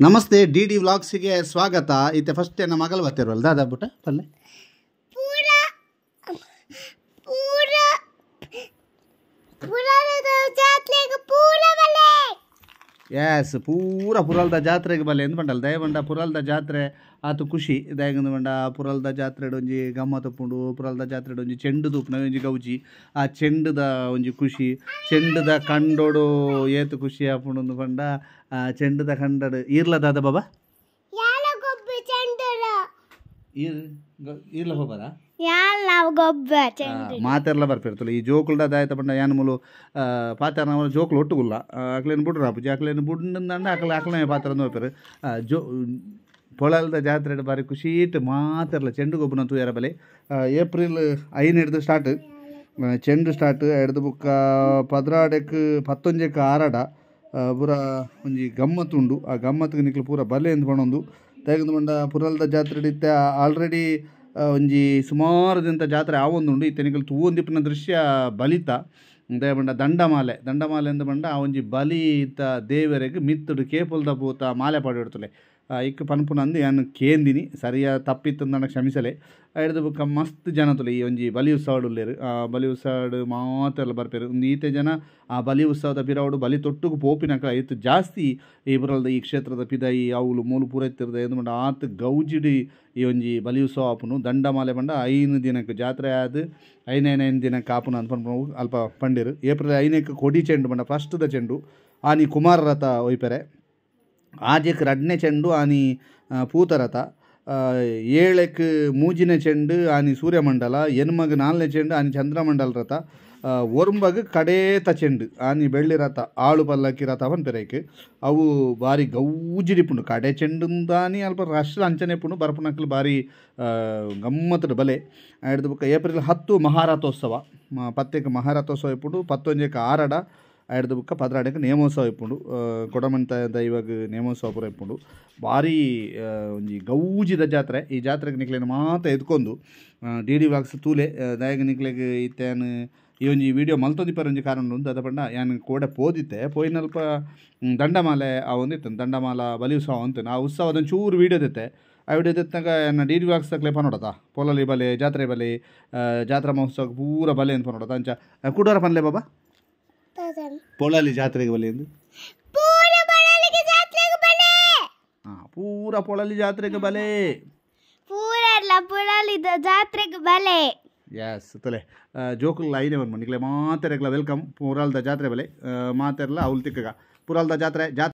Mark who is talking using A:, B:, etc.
A: ನಮಸ್ತೆ D D ವ್ಲಾಗ್ಸಿಗೆ ಸ್ವಾಗತ. ಇತ್ತೆ ಫಸ್ಟ್ ನನ್ನ ಮಗಳು ಬರ್ತಿರೋಲ್ಲ ದಾದಾ ಬಿಟ್ಟ ಪಲ್ಲೆ ಎಸ್ ಪೂರ ಪುರಲ್ದ ಜಾತ್ರೆಗೆ ಬಲ್ಲೆ ಎಂದು ಬಂಡಲ್ಲ ದಯಬಂಡ ಪುರಲ್ದ ಜಾತ್ರೆ ಆತು ಖುಷಿ ದಯಗಂದು ಬಂಡ ಪುರಲ್ದ ಜಾತ್ರೆಡ್ ಒಂಜಿ ಗಮ್ಮತ್ ಉಪ್ಪುಂಡು. ಪುರಲ್ದ ಜಾತ್ರೆಡ್ ಒಂಜಿ ಚೆಂಡು ತೂಪುನ ಒಂಜಿ ಗೌಜಿ ಆ ಚೆಂಡುದ ಒಂಜಿ ಖುಷಿ ಚೆಂಡುದ ಕಂಡೋಡು ಏತು ಖುಷಿ ಆಪುಂಡು ಬಂಡ ಚೆಂಡುದ ಕಂಡಡು ಈರ್ಲದಾದ ಬಾಬಾ ಈರ್ಲ ಹೋಗರ ಮಾತೆಲ್ಲ ಬರ್ಪಿರ್ತಲ್ಲ ಈ ಜೋಕುಲ್ಡ ದಾಯ್ತ ಬಂಡ ಯಾನ ಮೂಲು ಪಾತ್ರ ಜೋಕುಲು ಒಟ್ಟುಗುಲ್ಲ ಅಕ್ಲೇನು ಬಿಡ್ರು ಅಪ್ಪುಜಿ ಅಕ್ಲೇನು ಬುಡ್ಡಂದಂಡ ಅಕ್ಲೇ ಪಾತ್ರ ಹೋಗ್ತಾರೆ ಜೋ ಪೊಳಲ್ದ ಜಾತ್ರೆ ಬಾರಿ ಖುಷಿ ಇಟ್ಟು ಮಾತೆರ್ಲ ಚೆಂಡು ಗೊಬ್ಬನ ತೂಯರ ಬಲೆ ಏಪ್ರಿಲ್ 5 ಹಿಡ್ದು ಸ್ಟಾರ್ಟ್ ಚೆಂಡು ಸ್ಟಾರ್ಟ್ ಹಿಡ್ದು ಬುಕ್ಕ 11 ಆರಾಡ ಪೂರ ಒಂಜಿ ಗಮ್ಮತ್ತು ಉಂಡು. ಆ ಗಮ್ಮತ್ತಿಗೆ ನಿಕ್ಲು ಪೂರ ಬಲೆ ಎಂದು ಪಣೊಂದು ತೆಗೆದು ಬಂಡ ಪುರಲ್ದ ಜಾತ್ರೆ ಇತ್ತೆ ಆಲ್ರೆಡಿ ಒಂಜಿ ಸುಮಾರು ದಿನದ ಜಾತ್ರೆ ಆವೊಂದುಂಡು. ಇತ್ತೆ ನಿಕ್ಲು ತೂವೊಂದಿಪ್ಪಿನ ದೃಶ್ಯ ಬಲಿತ ದಯಬಂಡ ದಂಡಮಾಲೆ ಎಂದು ಬಂಡ ಆ ಒಂಜಿ ಬಲಿತ ದೇವರಿಗೆ ಮಿತ್ತುಡು ಕೇಪುಲ್ದ ಪೂತ ಮಾಲೆ ಪಾಡಿಡ್ತಲೆ ಇಕ್ ಪನ್ಪುನ ಅಂದು ನಾನು ಕೇಂದಿನಿ ಸರಿಯ ತಪ್ಪಿತ್ತು ನನಗೆ ಕ್ಷಮಿಸಲೆ ಹಿಡ್ದು ಬುಕ್ಕ ಮಸ್ತ್ ಜನ ತುಲೆ ಈ ಒಂಜಿ ಬಲಿ ಉತ್ಸವಡ್ ಉಲ್ಲೇರು. ಆ ಬಲಿ ಉತ್ಸವಡ್ ಮಾತೆಲ್ಲ ಬರ್ಪೇರು ಒಂದು ಈತೆ ಜನ ಆ ಬಲಿ ಉತ್ಸವದ ಪಿರವಡು ಬಲಿ ತೊಟ್ಟುಗು ಪೋಪಿನಕ ಇತ್ತು ಜಾಸ್ತಿ ಈ ಬುರಲ್ದ ಈ ಕ್ಷೇತ್ರದ ಪಿದಾಯಿ ಅವಳು ಮೂಲು ಪೂರ ಇತ್ತಿರ್ದ ಎಂದು ಬಂಡ ಆತು ಗೌಜಿಡಿ ಈ ಒಂಜಿ ಬಲಿ ಉತ್ಸವ ಆಪುನು. ದಂಡಮಾಲೆ ಬಂಡ 5 ದಿನಕ್ಕೆ ಜಾತ್ರೆ ಆದ 5 ದಿನಕ್ಕೆ ಆಪುನ ಅಂತ ಅಲ್ಪ ಪಂಡಿರು. ಏಪ್ರಿಲ್ 5 ಕೊಡಿ ಚೆಂಡು ಬಂಡ ಫಸ್ಟ್ದ ಚೆಂಡು ಆನಿ ಕುಮಾರ ರಥ ಒಯ್ಪೆರೆ ಆಜೆಕ್ 2ನೇ ಚೆಂಡು ಆನಿ ಪೂತರಥ 7 ಮೂಜಿನ ಚೆಂಡು ಆನಿ ಸೂರ್ಯಮಂಡಲ ಎನ್ಮಗ್ 4ನೇ ಚೆಂಡು ಆನಿ ಚಂದ್ರಮಂಡಲ ರಥ ಒರ್ಂಬಗ್ ಕಡೇತ ಚೆಂಡು ಆನಿ ಬೆಳ್ಳಿ ರಥ ಆಳು ಪಲ್ಲಕ್ಕಿ ರಥ ಪನ್ಪೆರೈಕ್ ಅವು ಬಾರಿ ಗೌಜಿಡಿಪುಂಡು ಕಡೆ ಚೆಂಡುಂದಾನಿ ಅಲ್ಪ ರಶ್ಲ ಅಂಚನೆ ಪುಂಡು ಬರ್ಪುನಕ್ಲು ಬಾರಿ ಗಮ್ಮತ್ತುಡು ಬಲೆ ಹಿಡ್ದು ಬುಕ್ಕ ಏಪ್ರಿಲ್ 10 ಮಹಾರಥೋತ್ಸವ 10 ಮಹಾರಥೋತ್ಸವ ಇಪ್ಪುಂಡು 11 ಆರಡ ಹಿಡ್ದು ಬುಕ್ಕ 16 ನೇಮೋತ್ಸವ ಇಪ್ಪುಂಡು. ಕೊಡಮಂತ ದೈವಗ್ ನೇಮೋತ್ಸವ ಪೂರ ಇಪ್ಪುಂಡು ಭಾರಿ ಒಂಜಿ ಗೌಜಿದ ಜಾತ್ರೆ. ಈ ಜಾತ್ರೆಗೆ ನಿಕ್ಲೇನು ಮಾತ ಎದ್ಕೊಂಡು ಡಿ ಡಿ ವ್ಲಾಗ್ಸ್ ತೂಲೆ ದಯಗ ನಿಕ್ಲೆಗ್ ಇತ್ತೇನು ಈ ಒಂಜಿ ವಿಡಿಯೋ ಮಲ್ತೊಂದಿಪ್ಪರ ಒಂಜಿ ಕಾರಣ ಉಂಟು ಅದ ಪಂಡ ಯಾನು ಕೋಡೆ ಪೋದಿತ್ತೆ ಪೋಯಿನಲ್ಪ ದಂಡಮಾಲೆ ಆ ಒಂದಿತ್ತು ದಂಡಮಾಲ ಬಲಿ ಉತ್ಸವ ಅಂತು ಆ ಉತ್ಸವದ ಚೂರು ವೀಡಿಯೋ ದಿತ್ತೆ ಆ ವಿಡಿಯೋ ದಿತ್ತಾಗ ನನ್ನ ಡಿ ಡಿ ವ್ಲಾಗ್ಸ್ ತಕ್ಲೆ ಪನೋಡತ ಪೊಲಲಿ ಬಲೆ ಜಾತ್ರೆ ಬಲೆ ಜಾತ್ರಾ ಮಹೋತ್ಸವ ಪೂರ ಬಲೆ ಅಂತ ಪನೋಡತ ಅಂಚ ಕುಡೋರ ಪನ್ಲೆ ಬಾಬಾ ಪೊಳಲಿ ಜಾತ್ರೆಗೆ ಬಲೆ ಎಂದು ಪೂರ ಪೊಳಲಿ ಜಾತ್ರೆಗೆ ಬಲೆ
B: ಜಾತ್ರೆಗೆ ಬಲೆ
A: ಎಸ್ ತಲೆ ಜೋಕುಲ್ಲ 5 ನಿಕ್ಲೆ ಮಾತೆರೆಗ್ಲ ವೆಲ್ಕಮ್ ಪುರಲ್ದ ಜಾತ್ರೆ ಬಲೆ ಮಾತೆರ್ಲ ಅವ್ಲು ತಿಕ್ಕಗ ಪುರಲ್ದ ಜಾತ್ರೆ